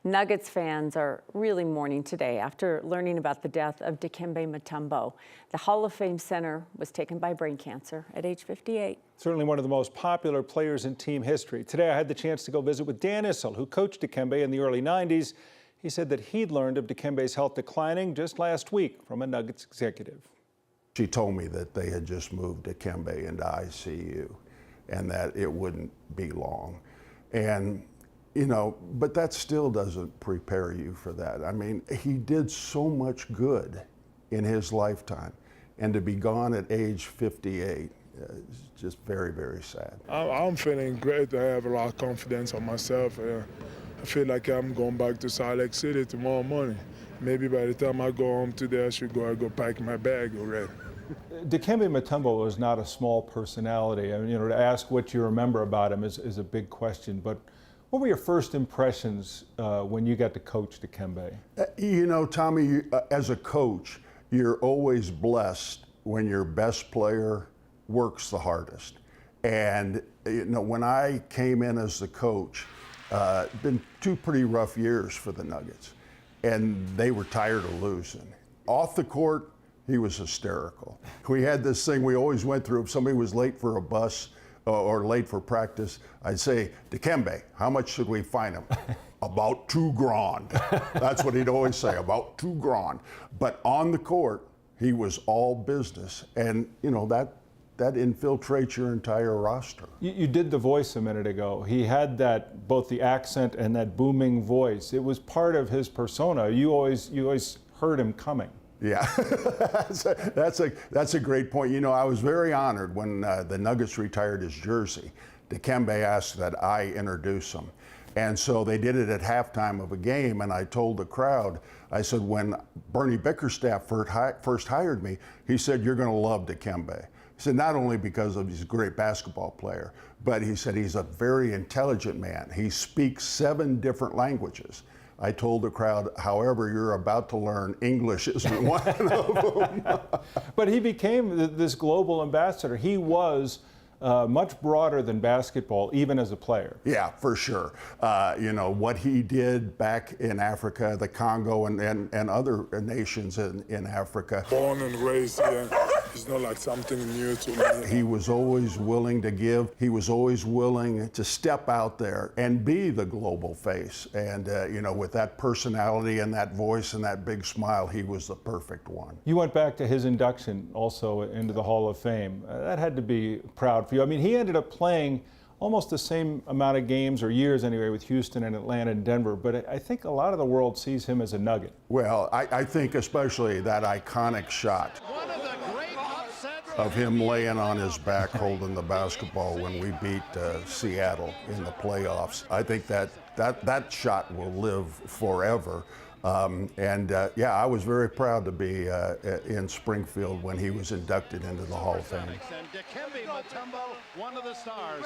Nuggets fans are really mourning today after learning about the death of Dikembe Mutombo. The Hall of Fame center was taken by brain cancer at age 58. Certainly one of the most popular players in team history. Today I had the chance to go visit with Dan Issel, who coached Dikembe in the early 90s. He said that he'd learned of Dikembe's health declining just last week from a Nuggets executive. She told me that they had just moved Dikembe into ICU and that it wouldn't be long. And you know, but that still doesn't prepare you for that. I mean, he did so much good in his lifetime, and to be gone at age 58 is just very, very sad. I'm feeling great. I have a lot of confidence on myself. I feel like I'm going back to Salt Lake City tomorrow morning. Maybe by the time I go home today, I go pack my bag already. Dikembe Mutombo was not a small personality. I mean, you know, to ask what you remember about him is a big question, but what were your first impressions when you got to coach Dikembe? You know, Tommy, as a coach, you're always blessed when your best player works the hardest. And you know, when I came in as the coach, been two pretty rough years for the Nuggets, and they were tired of losing. Off the court, he was hysterical. We had this thing we always went through. If somebody was late for a bus or late for practice, I'd say, Dikembe, how much should we fine him? About $2 grand. That's what he'd always say, about $2 grand. But on the court, he was all business. And you know, that infiltrates your entire roster. You did the voice a minute ago. He had that, both the accent and that booming voice. It was part of his persona. You always heard him coming. Yeah, that's a great point. You know, I was very honored when the Nuggets retired his jersey. Dikembe asked that I introduce him. And so they did it at halftime of a game, and I told the crowd, I said, when Bernie Bickerstaff first hired me, he said, you're going to love Dikembe. He said, not only because he's a great basketball player, but he said he's a very intelligent man. He speaks 7 different languages. I told the crowd, however, you're about to learn, English isn't one of them. But he became this global ambassador. He was much broader than basketball, even as a player. Yeah, for sure. You know, what he did back in Africa, the Congo, and other nations in Africa. Born and raised here, it's not like something new to me. He was always willing to give. He was always willing to step out there and be the global face. And, you know, with that personality and that voice and that big smile, he was the perfect one. You went back to his induction also into the Hall of Fame. That had to be proud for you. I mean, he ended up playing almost the same amount of games, or years anyway, with Houston and Atlanta and Denver, but I think a lot of the world sees him as a Nugget. Well, I think especially that iconic shot of him laying on his back holding the basketball when we beat Seattle in the playoffs. I think that shot will live forever. Yeah, I was very proud to be in Springfield when he was inducted into the Hall of Fame. Dikembe Mutombo, one of the stars.